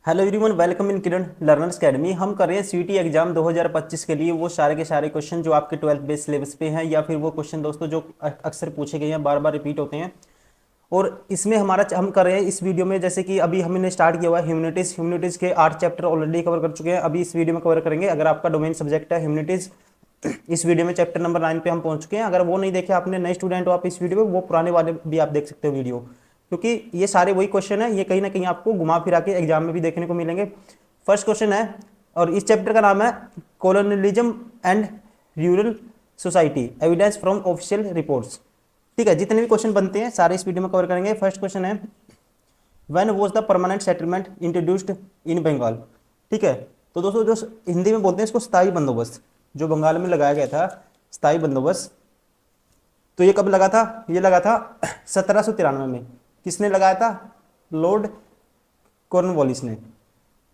Hello everyone, welcome in Kiran learners academy. हम कर रहे हैं सीटी एग्जाम 2025 के लिए वो सारे के सारे क्वेश्चन जो आपके 12th बेस सिलेबस पे हैं, या फिर वो क्वेश्चन दोस्तों जो अक्सर पूछे गए हैं, बार बार रिपीट होते हैं। और इसमें हमारा हम कर रहे हैं इस वीडियो में, जैसे कि अभी हमने स्टार्ट किया हुआ है ह्यूमैनिटीज के 8 चैप्टर ऑलरेडी कवर कर चुके हैं। अभी इस वीडियो में कवर करेंगे। अगर आपका डोमेन सब्जेक्ट है ह्यूमैनिटीज, इस वीडियो में चैप्टर नंबर 9 पे हम पहुंच चुके हैं। अगर वो नहीं देखे आपने, नए स्टूडेंट हो आप, इस वीडियो में वो पुराने वाले भी आप देख सकते हो वीडियो, क्योंकि ये सारे वही क्वेश्चन है। ये कहीं ना कहीं आपको घुमा फिरा के एग्जाम में भी देखने को मिलेंगे। फर्स्ट क्वेश्चन है, और इस चैप्टर का नाम है colonialism and rural society, evidence from official reports. ठीक है, जितने भी क्वेश्चन बनते हैं सारे इस वीडियो में कवर करेंगे। फर्स्ट क्वेश्चन है, when was the permanent settlement introduced in Bengal. ठीक है, तो दोस्तों जो हिंदी में बोलते हैं इसको स्थायी बंदोबस्त, जो बंगाल में लगाया गया था स्थायी बंदोबस्त, तो ये कब लगा था? ये लगा था 1793 में। किसने लगाया था? लॉर्ड कॉर्नवालिस ने।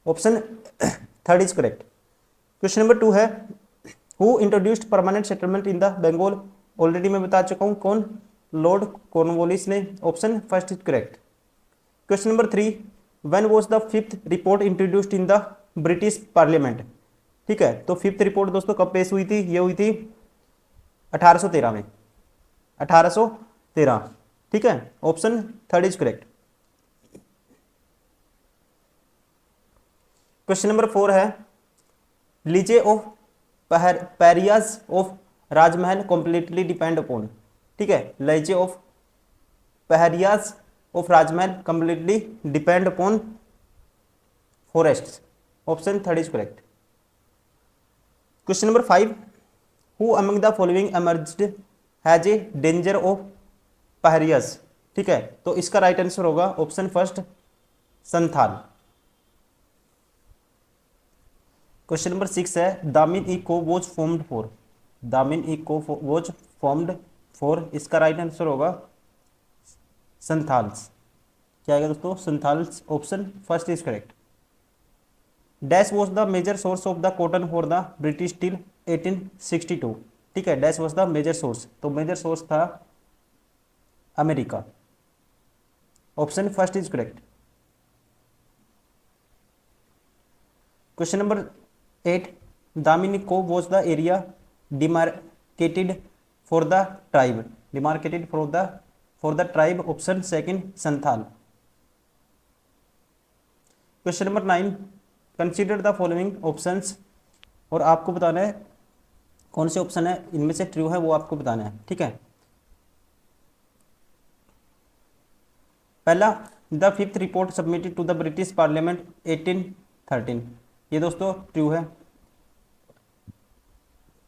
Option third is correct. Question number 2 है, who introduced permanent settlement in the Bengal. Already मैं बता चुका हूं कौन, लॉर्ड कॉर्नवालिस ने। Option first is correct. Question number 3, when was the fifth report introduced in the British parliament. ठीक है, तो फिफ्थ रिपोर्ट दोस्तों कब पेश हुई थी? ये हुई थी 1813 में, 1813। ठीक है, option third is correct. Question number 4 है, lease of Paharias of Rajmahal completely depend upon. ठीक है, lease of Paharias of Rajmahal completely depend upon forest. Option third is correct. Question number 5, who among the following emerged has a danger of Paharias. ठीक है, तो इसका right answer होगा option first, Santhal. Question number 6 है, Damin-i-Koh was formed for. Damin-i-Koh was formed for, इसका right answer होगा संथाल्स। क्या आएगा दोस्तों? Santhals. Option first is correct. Dash was the major source of the cotton for the British till 1862। ठीक है, dash was the major source, तो major source था America. Option first is correct. Question number 8, Damin-i-Koh was the area demarcated for the tribe. Demarcated for the tribe. Option second, Santhal. Question number 9, consider the following options, और आपको बताना है कौन से option है इनमें से ट्रू है, वो आपको बताना है। ठीक है, पहला, the fifth report submitted to the British parliament 1813। ये दोस्तों ट्रू है।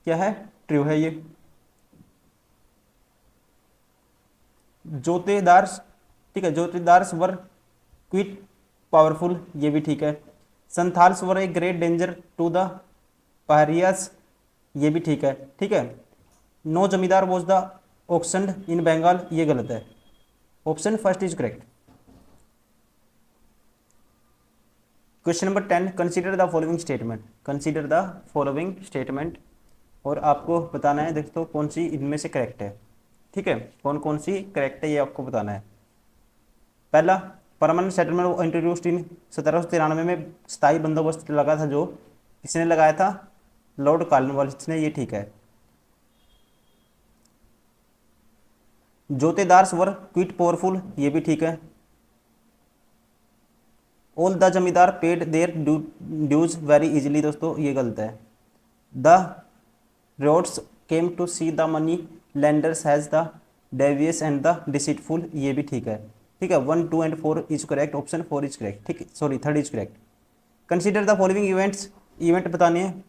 क्या है? ट्रू है ये। जोतेदार, ठीक है, जोतेदार्स वर क्विट पावरफुल, ये भी ठीक है। Santhals were a great danger to the Paharias, ये भी ठीक है। ठीक है, no zamindar was the auctioned in Bengal, ये गलत है। Option first is correct. Question number 10, consider the following statement. Consider the following statement, और आपको बताना है दोस्तों कौन सी इनमें से करेक्ट है। ठीक है, कौन कौन सी करेक्ट है ये आपको बताना है। पहला, परमानेंट सेटलमेंट इंट्रोड्यूस्ड इन 1793 में स्थायी बंदोबस्त लगा था, जो किसने लगाया था? लॉर्ड कॉर्नवालिस ने, ये ठीक है। जोतेदार्स वर क्विट पावरफुल, ये भी ठीक है। All the zamindar paid their dues very easily, दोस्तों ये गलत है। The roads came to see the money lenders has the devious and the deceitful, ये भी ठीक है। ठीक है, 1, 2 and 4 is correct. Option 4 is correct. ठीक है, sorry third is correct. Consider the following events, event बताने हैं।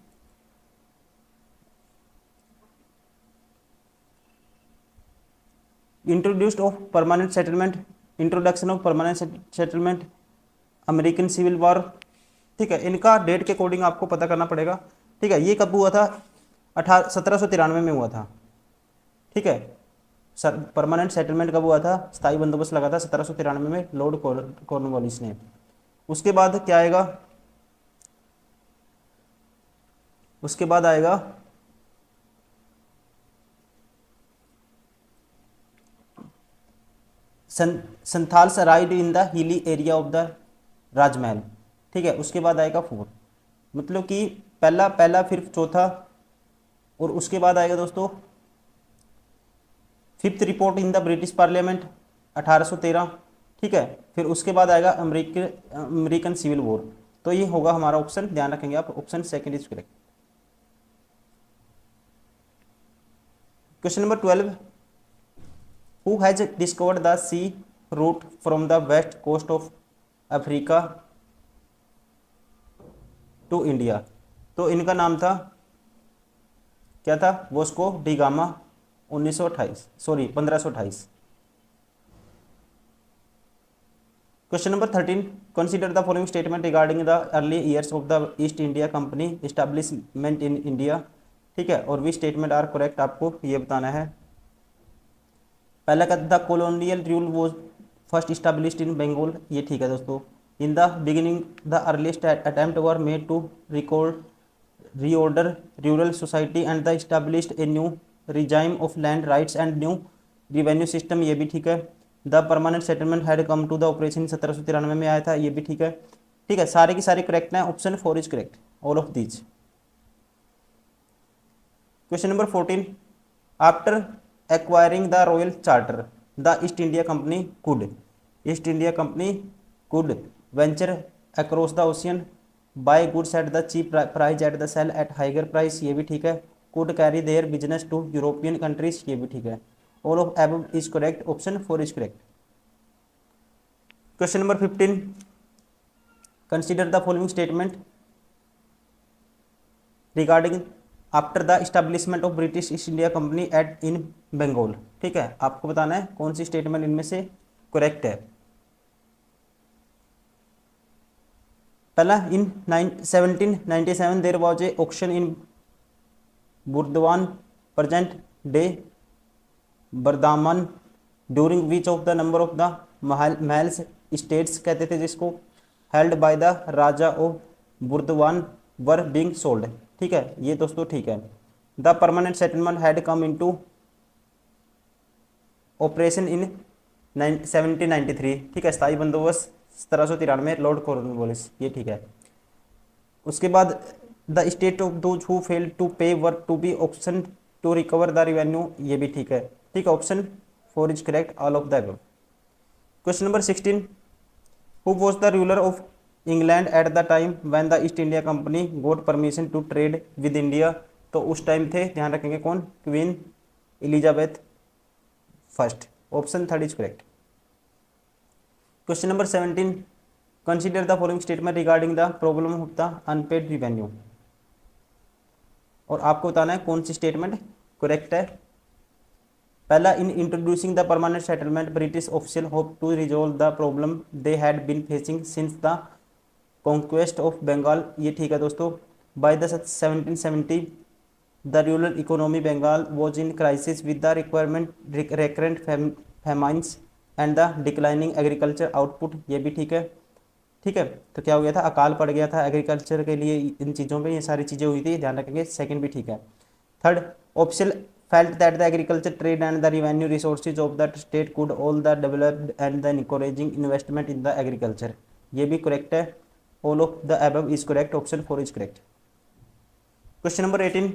Introduced of permanent settlement, introduction of permanent settlement, American civil war. ठीक है, इनका डेट के अकॉर्डिंग आपको पता करना पड़ेगा। ठीक है, ये कब हुआ था? 1793 में हुआ था। ठीक है, सर परमानेंट सेटलमेंट कब हुआ था? स्थायी बंदोबस्त लगा था 1793 में लॉर्ड कॉर्नवालिस ने। उसके बाद क्या आएगा? उसके बाद आएगा Santhals arrived in the hilly area of the Rajmahal. ठीक है, उसके बाद आएगा फोर्थ, मतलब कि पहला पहला फिर चौथा, और उसके बाद आएगा दोस्तों fifth report in the British parliament 1813। ठीक है, फिर उसके बाद आएगा अमेरिकन अमेरिकन सिविल वॉर। तो ये होगा हमारा ऑप्शन, ध्यान रखेंगे आप, option second is correct. Question number 12, who has discovered the sea route from the west coast of Africa to India. तो इनका नाम था, क्या था, Vasco da Gama, 1928, sorry 1528। Question number 13, consider the following statement regarding the early years of the East India Company establishment in India. ठीक है, और we statement are correct, आपको ये बताना है। पहला का the colonial rule was first established in Bengal, ये ठीक है दोस्तों। In the beginning the earliest attempt were made to record reorder rural society and the established a new regime of land rights and new revenue system, ये भी ठीक है। The permanent settlement had come to the operation 1793 में आया था, ये भी ठीक है। ठीक है, सारे की सारे करेक्ट हैं, option 4 is correct, all of these. Question number 14, after acquiring the royal charter the East India Company could, East India Company could venture across the ocean, buy goods at the cheap price at the sale at higher price, ये भी ठीक है। Could carry their business to European countries, ये भी ठीक है। All of above is correct, option 4 is correct. Question number 15, consider the following statement regarding after the establishment of British East India company at in Bengal. ठीक है, आपको बताना है कौन सी स्टेटमेंट इनमें से करेक्ट है। पहला, in 1797 there was a auction in Burdwan present day Bardhaman during which of the number of the mahals states कहते थे जिसको, held by the raja of Burdwan were being sold. ठीक है, ये दोस्तों ठीक है। The permanent settlement had come into operation in 1793। ठीक है, स्थायी बंदोबस्त 1793, लॉर्ड कॉर्नवालिस, ये ठीक है। उसके बाद the state of those who fail to pay were to be option to recover the revenue, ये भी ठीक है। ठीक है, option 4 is correct, all of the above. Question number 16, who was the ruler of England at the time when the East India company got permission to trade with India. तो उस time थे, ध्यान रखेंगे कौन, queen Elizabeth first, option 3 is correct. Question number 17, consider the following statement regarding the problem of the unpaid revenue, और आपको बताना है कौन सी स्टेटमेंट करेक्ट है। पहला, in introducing the permanent settlement British official hope to resolve the problem they had been facing since the conquest of Bengal, ये ठीक है दोस्तों। By the 1770 the rural economy Bengal was in crisis with the requirement recurrent famines and the declining agriculture output, ये भी ठीक है। ठीक है, तो क्या हो गया था, अकाल पड़ गया था एग्रीकल्चर के लिए, इन चीज़ों पे ये सारी चीज़ें हुई थी, ध्यान रखेंगे, सेकंड भी ठीक है। Third, option felt that the agriculture trade and the revenue resources of the state could all the developed and the encouraging investment in the agriculture, ये भी करेक्ट है। All of the above is correct, option 4 is correct. Question number 18,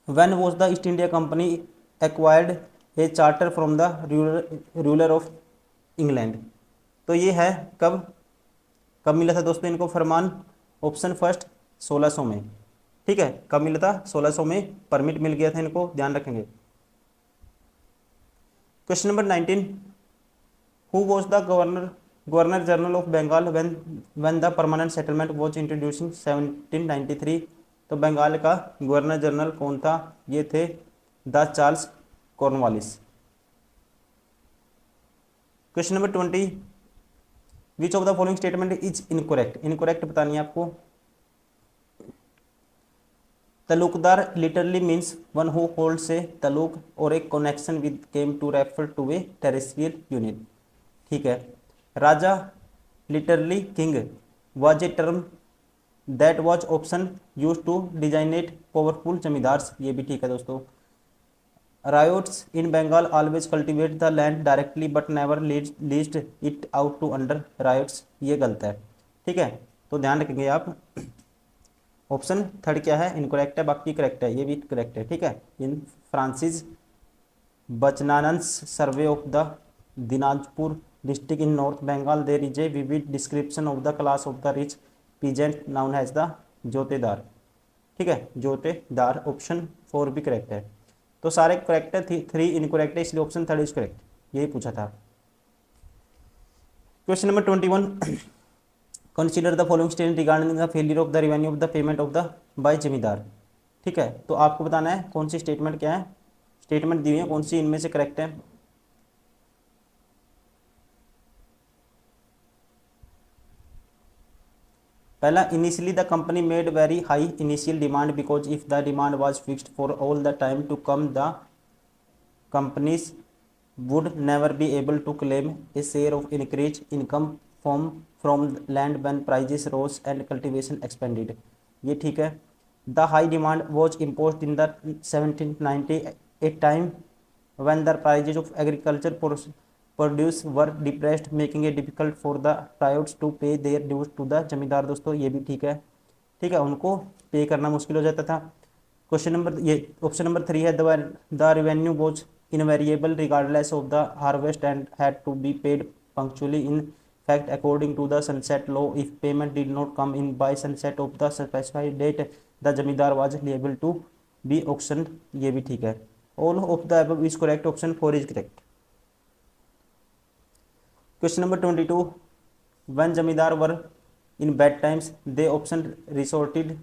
when was the East India company acquired A charter from the ruler of England. तो ये है कब कब मिला था दोस्तों इनको फरमान, ऑप्शन फर्स्ट 1600 में। ठीक है, कब मिला था, 1600 में परमिट मिल गया था इनको, ध्यान रखेंगे। Question number 19, who was the governor general of Bengal when the permanent settlement was introducing 1793। तो बंगाल का गवर्नर जनरल कौन था, ये थे the Charles Cornwallis. Question number 20, which of the following statement is incorrect, incorrect बतानी है आपको। Taluqdar literally means one who holds a taluq और a connection with came to refer to a terrestrial unit. ठीक है, raja literally king was a term that was option use to designate powerful zamindars, ये भी ठीक है दोस्तों। Riots in Bengal always cultivate the land directly but never leased it out to under riots, ये गलत है। ठीक है, तो ध्यान रखेंगे आप। ऑप्शन थर्ड क्या है, इनकरेक्ट है, बाकी करेक्ट है, ये भी करेक्ट है, ठीक है। In Francis Buchanan's survey of the Dinajpur district in north Bengal there is a vivid description of the class of the rich peasant known as the jotedar, ठीक है, जोतेदार। ऑप्शन फोर भी करेक्ट है। तो सारे करेक्ट है, थ्री इनकरेक्ट है, इसलिए ऑप्शन थर्ड इज करेक्ट, यही पूछा था। Question number 21, consider the following statement regarding the failure of the revenue of the payment of the by zamindar, ठीक है। तो आपको बताना है कौन सी स्टेटमेंट क्या है, स्टेटमेंट दी हुई है, कौन सी इनमें से करेक्ट है। पहला, initially the company made very high initial demand because if the demand was fixed for all the time to come the companies would never be able to claim a share of increased income from land when prices rose and cultivation expanded, ये ठीक है। The high demand was imposed in the 1790, a time when the prices of agriculture produce were depressed, making it difficult for the ryots to pay their dues to the जमींदार। दोस्तों ये भी ठीक है, ठीक है, उनको पे करना मुश्किल हो जाता था। क्वेश्चन नंबर, ये ऑप्शन नंबर थ्री है, the revenue was invariable regardless of the harvest and had to be paid punctually. In fact, according to the sunset law, if payment did not come in by sunset of the specified date, the zamindar was liable to be auctioned, ये भी ठीक है। all of the above is correct, option 4 is correct। question number 22, when zamindar were in bad times, they option resorted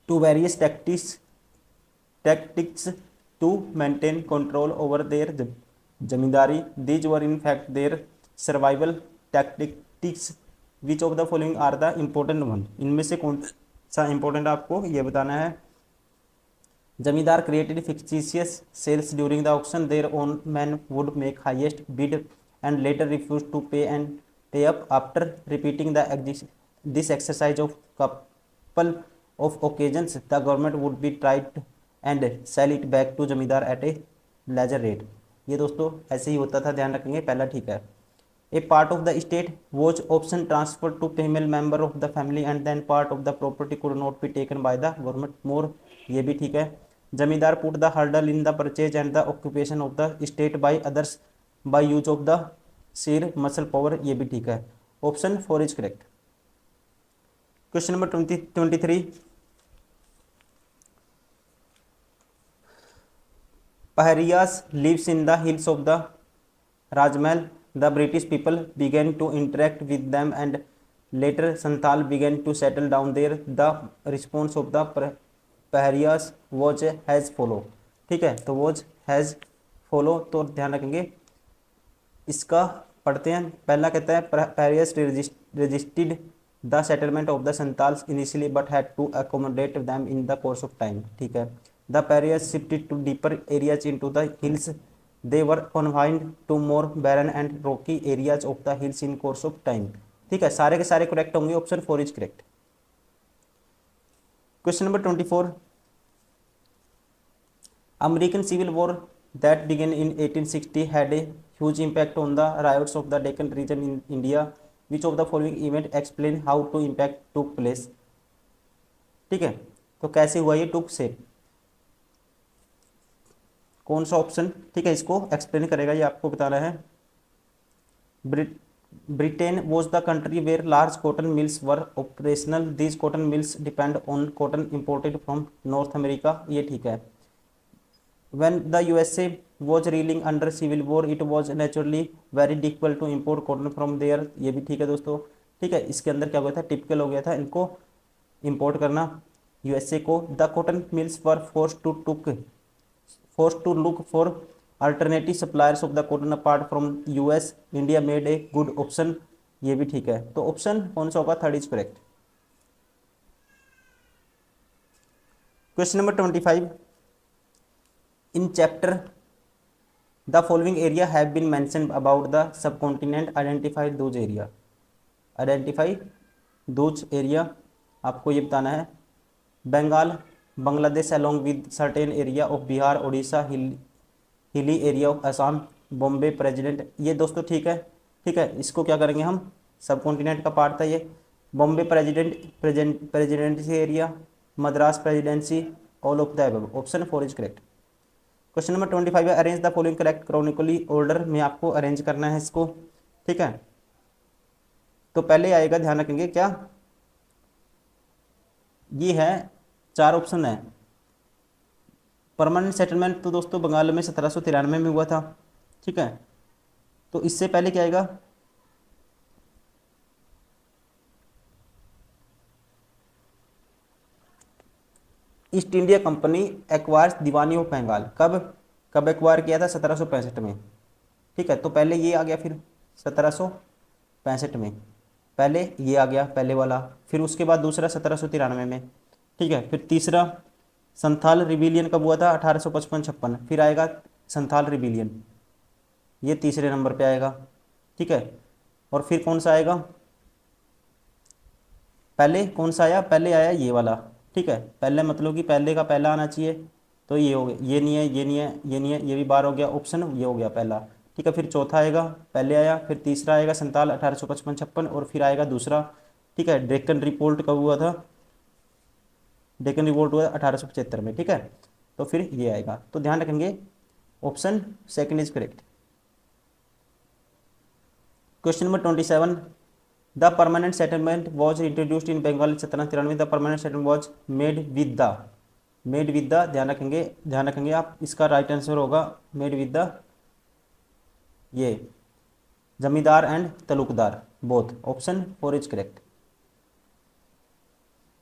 to various tactics to maintain control over their zamindari. These were in fact their survival tactics. Which of the following are the important one? इनमें से कौन सा important आपको ये बताना है। जमींदार created fictitious sales during the auction. Their own men would make highest bid and later refuse to pay up. After repeating this exercise of couple of occasions, the government would be tried and sell it back to zamindar at a lesser rate. ये दोस्तों ऐसे ही होता था, ध्यान रखेंगे, पहला ठीक है। A part of the state was option transfer to female member of the family and then part of the property could not be taken by the government more, ये भी ठीक है। Zamindar put the hurdle in the purchase and the occupation of the state by others by use of the sheer muscle power, ये भी ठीक है, option 4 is correct. Question number 23, Paharias lives in the hills of the Rajmahal. The British people began to interact with them and later Santhal began to settle down there. The response of the Paharias was as follow, ठीक है, तो was as follow। तो ध्यान रखेंगे, इसका पढ़ते हैं। पहला कहता है Paharias resisted the settlement of the Santals initially but had to accommodate them in the course of time, ठीक है। The Paharias shifted to deeper areas into the hills. They were confined to more barren and rocky areas of the hills in course of time, ठीक है, सारे के सारे correct होंगे, option 4 is correct. Question number 24, American civil war that began in 1860 had a huge impact on the riots of the Deccan region in India. Which of the following event explain how to impact took place, ठीक है, तो कैसे हुआ ये टुक से, कौन सा option, ठीक है, इसको एक्सप्लेन करेगा, ये आपको बताना है। Britain was the country where large cotton mills were operational. These cotton mills depend on cotton imported from North America, ये ठीक है। When the USA was reeling under civil war, it was naturally very difficult to import cotton from there, ये भी ठीक है दोस्तों, ठीक है। इसके अंदर क्या हो गया था, टिपिकल हो गया था इनको इंपोर्ट करना यूएसए को। The cotton mills were forced to look for alternative suppliers of the cotton apart from US. India made a good option, ये भी ठीक है, तो ऑप्शन कौन सा होगा, third is correct. Question number 25, in chapter the following area have been mentioned about the subcontinent, identify those area, identify those area, आपको ये बताना है। Bengal, Bangladesh along with certain area of Bihar, Orissa, हिली area of Assam, Bombay president, ये दोस्तों ठीक है, ठीक है, इसको क्या करेंगे हम सब कॉन्टिनेंट का पार्ट था ये। Bombay presidency area, Madras presidency, all of the above. Option 4 is correct. Question number 25 है, arrange the following correct chronically order में आपको अरेंज करना है इसको, ठीक है। तो पहले आएगा, ध्यान रखेंगे क्या, ये है 4 ऑप्शन है। परमानेंट सेटलमेंट तो दोस्तों बंगाल में 1793 में हुआ था, ठीक है। तो इससे पहले क्या आएगा, East India Company acquires diwani of Bengal. कब कब एक्वायर किया था, 1765 में, ठीक है। तो पहले ये आ गया, फिर 1765 में पहले ये आ गया पहले वाला, फिर उसके बाद दूसरा 1793 में, ठीक है। फिर तीसरा संथाल रिबिलियन कब हुआ था, 1855-56, फिर आएगा संथाल रिबिलियन, ये तीसरे नंबर पे आएगा, ठीक है। और फिर कौन सा आएगा, पहले कौन सा आया, पहले आया ये वाला, ठीक है। पहले मतलब कि पहले का पहला आना चाहिए, तो ये हो गया, ये नहीं है, ये नहीं है, ये नहीं है, ये भी बार हो गया ऑप्शन, ये हो गया पहला, ठीक है। फिर चौथा आएगा, पहले आया, फिर तीसरा आएगा संताल 1855-56, और फिर आएगा दूसरा, ठीक है। डेक्कन रिपोर्ट कब हुआ था, डेक्कन रिपोर्ट हुआ 1875 में, ठीक है। तो फिर ये आएगा, तो ध्यान रखेंगे option second is correct. Question number 27, the permanent settlement was introduced in Bengal 1793। The permanent settlement was made with the, ध्यान रखेंगे आप, इसका राइट आंसर होगा मेड विद द ये zamindar and talukdar both. Option 4 is correct.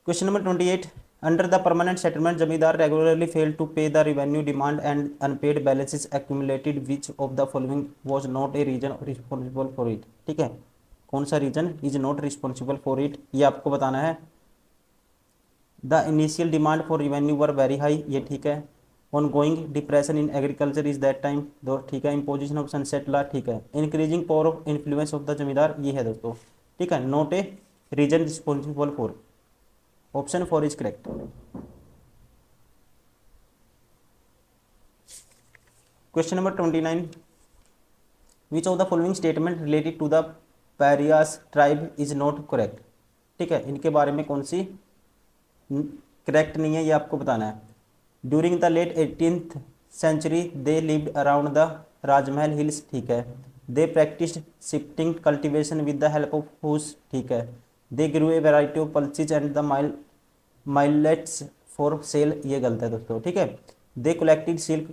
Question number 28, under the permanent settlement zamindar regularly fail to pay the revenue demand and unpaid balances accumulated, which of the following was not a reason responsible for it, ठीक है। कौन सा reason is not responsible for it, ये आपको बताना है। The initial demand for revenue were very high, ये ठीक है। On going depression in agriculture is that time, दो ठीक है। इम्पोजिशन ऑफ सनसेट लॉ, ठीक है। Increasing power of influence of the zamindar, ये है दोस्तों, ठीक है। Not a reason responsible for, option 4 is correct. Question number 29, which of the following statement related to the Paharias tribe is not correct, ठीक है। इनके बारे में कौन सी करेक्ट नहीं है, ये आपको बताना है। During the late 18th century they lived around the Rajmahal hills, ठीक है। They practised shifting cultivation with the help of hoes, ठीक है। They grew a variety of pulses and the millets for sale, ये गलत है दोस्तों, ठीक है। They collected silk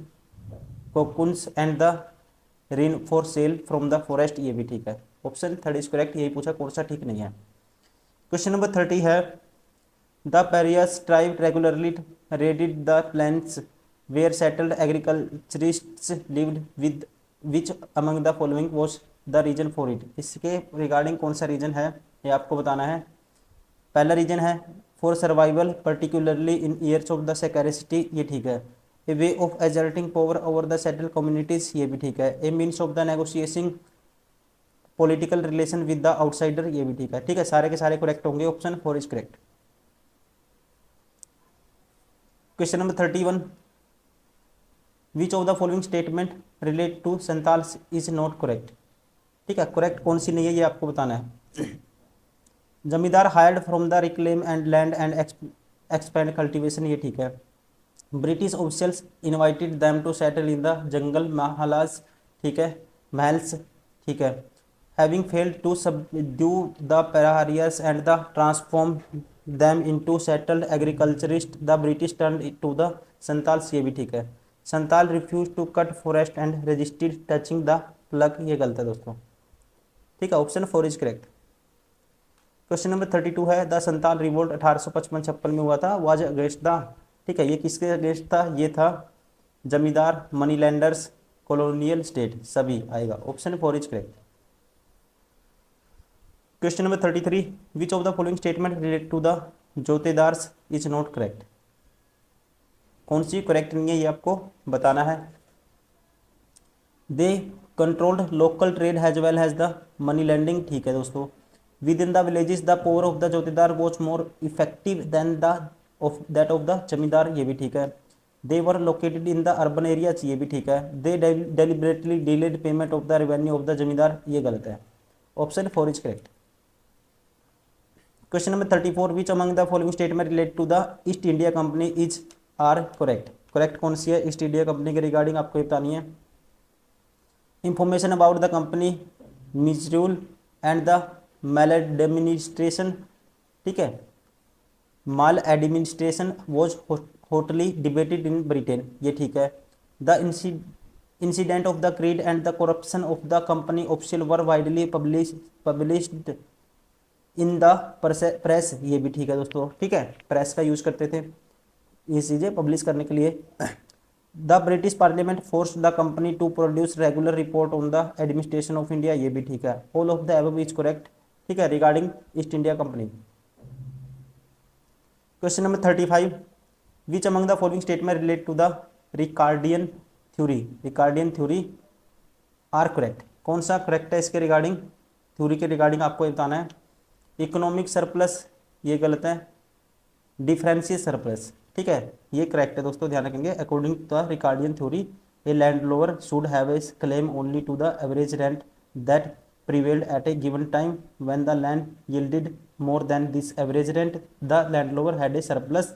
cocoons and the resin for sale from the forest, ये भी ठीक है। ऑप्शन 3 इज करेक्ट, यही पूछा कौन सा ठीक नहीं है। क्वेश्चन नंबर 30 है, the Paharias tribe regularly raided the plains where settled agriculturists lived with which among the following was the reason for it, इसके रिगार्डिंग कौन सा रीजन है, ये आपको बताना है। पहला रीजन है for survival particularly in years of the scarcity, ये ठीक है। A way of asserting power over the settled communities, ये भी ठीक है। A means of the negotiation political relation with the outsider, ये भी ठीक है, ठीक है। सारे के सारे करेक्ट होंगे, option 4 is correct. Question number 31, which of the following statement relate to Santal is not correct, ठीक है। करेक्ट कौन सी नहीं है, ये आपको बताना है। Zamindar hired from the reclaim and land and expand cultivation, ये ठीक है। British officials invited them to settle in the Jangal Mahals, ठीक है, महल्स, ठीक है। Having failed to subdue the Paharias and the transform them into settled agriculturist the British turn to the Santals, ये भी ठीक है। Santal refuse to cut forest and resisted touching the plough, ये गलत है दोस्तों, ठीक है। Option 4 is correct. Question number 32 है, द संताल रिवोल्ट 1855-56 में हुआ था, वाज अगेंस्ट द, ठीक है। ये किसके अगेंस्ट था, ये था जमींदार, मनी लैंडर्स, कॉलोनियल स्टेट, सभी आएगा। Option 4 is correct. Question number 33, which of the following statement relate to the jotedars is not correct, कौन सी करेक्ट नहीं है, ये आपको बताना है। They controlled local trade as well as the money lending, ठीक है दोस्तों। Within the villages the power of the jotedar was more effective than the of that of the zamindar, ये भी ठीक है। They were located in the urban areas, ये भी ठीक है। They deliberately delayed payment of the revenue of the zamindar, ये गलत है। Option 4 is correct. Question number 34, which among the following statement relate to the East India company is are correct. Correct कौन सी है ईस्ट इंडिया कंपनी के regarding आपको बतानी है। Information about the company misrule and the maladministration, ठीक है, maladministration was hotly debated in Britain, ये ठीक है। The incident of the creed and the corruption of the company official were widely published in the press, ये भी ठीक है दोस्तों, ठीक है, प्रेस का यूज करते थे ये चीज़ें पब्लिश करने के लिए। The British parliament force the company to produce regular report on the administration of India, ये भी ठीक है। All of the above is correct, ठीक है, regarding East India Company. Question number 35, which among the following statement relate to the Ricardian theory. Ricardian theory are correct, कौन सा correct है इसके रिगार्डिंग, थ्योरी के रिगार्डिंग आपको बताना है। इकोनॉमिक सरप्लस ये गलत है, डिफरेंशियल सरप्लस, ठीक है, ये करेक्ट है दोस्तों, ध्यान रखेंगे। According to the Ricardian theory a landlord should have a claim only to the average rent that prevailed at a given time. When the land yielded more than this average rent, the landlord had a surplus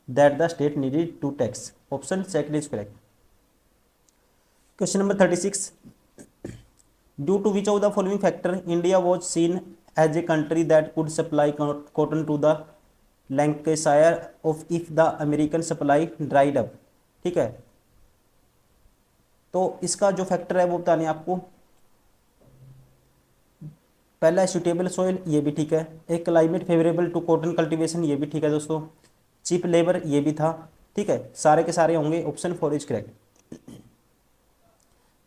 that the state needed to tax. Option second is correct. Question number 36, due to which of the following factor India was seen as a country that could supply cotton to the Lancashire of if the American supply dried up, ठीक है। तो इसका जो factor है वो बताने आपको। पहला है सुटेबल सॉइल, ये भी ठीक है। एक climate favourable to cotton cultivation, ये भी ठीक है दोस्तों। चीप लेबर, ये भी था, ठीक है, सारे के सारे होंगे। Option 4 is correct.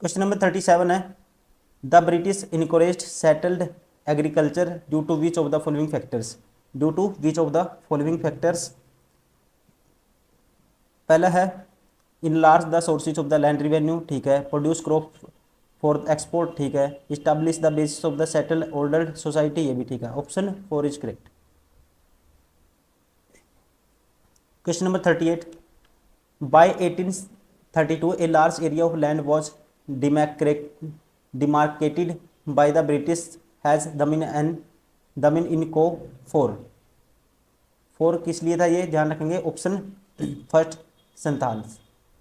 Question number 37 है, the British encouraged settled agriculture due to which of the following factors. Due to which of the following factors, पहला है enlarge the sources of the land revenue, ठीक है। Produce crop for export, ठीक है। Establish the basis of the settle ordered society, ये भी ठीक है। Option 4 is correct. Question number 38, by 1832 A large area of land was demarcated by the British as Damin i Koh for किस लिए था ये ध्यान रखेंगे। ऑप्शन फर्स्ट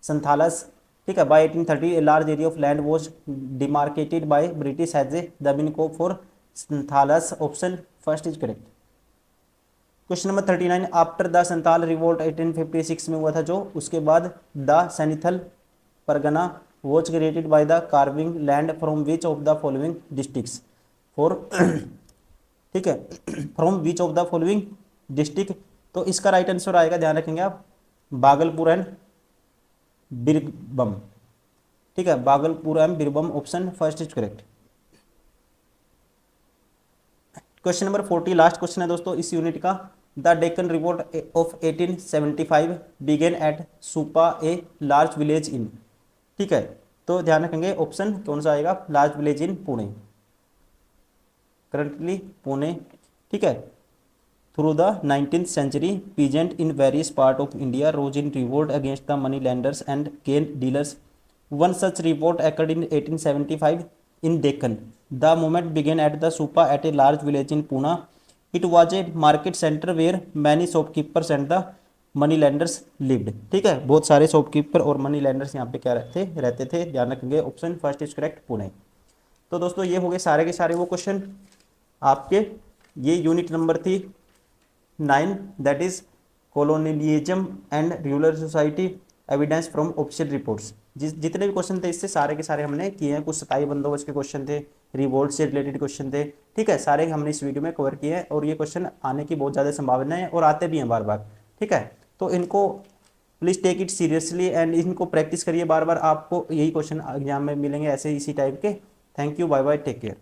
संथालस, ठीक है। By 1830 a large area of land was demarcated by British as a Damin Koh for Santhals, option first is correct. Question number 39, after the Santal revolt 1856 में हुआ था जो, उसके बाद the Santhal Pargana was created by the carving land from which of the following districts for, ठीक है, from which of the following district. तो इसका राइट आंसर आएगा, ध्यान रखेंगे आप, भागलपुर एंड बीरबम, ठीक है, Bhagalpur and Birbhum, option first is correct. Question number 40 last question है दोस्तों इस यूनिट का। The Deccan revolt of 1875 began at Supa a large village in, ठीक है। तो ध्यान रखेंगे ऑप्शन कौन सा आएगा, large village in Pune, currently Pune, ठीक है। Through the 19th century peasant in various part of India rose in revolt against the money lenders and cane dealers. One such revolt occurred in 1875 in Deccan. The movement began at the Supa at a large village in Pune. It was a market center where many shopkeepers and the money landers lived, ठीक है। बहुत सारे shopkeeper और money landers यहाँ पे क्या रहते थे, ध्यान रखेंगे। Option first is correct, Pune. तो दोस्तों ये हो गए सारे के सारे वो क्वेश्चन आपके। ये यूनिट नंबर थी 9, that is colonialism and rural society evidence from official reports. जितने भी क्वेश्चन थे इससे सारे के सारे हमने किए हैं। कुछ सताई बंदोबस्त के क्वेश्चन थे, रिवोल्ट से रिलेटेड क्वेश्चन थे, ठीक है, सारे हमने इस वीडियो में कवर किए हैं। और ये क्वेश्चन आने की बहुत ज़्यादा संभावना है और आते भी हैं बार बार, ठीक है। तो इनको please take it seriously and इनको प्रैक्टिस करिए बार बार, आपको यही क्वेश्चन एग्जाम में मिलेंगे ऐसे इसी टाइप के। Thank you, bye bye, take care.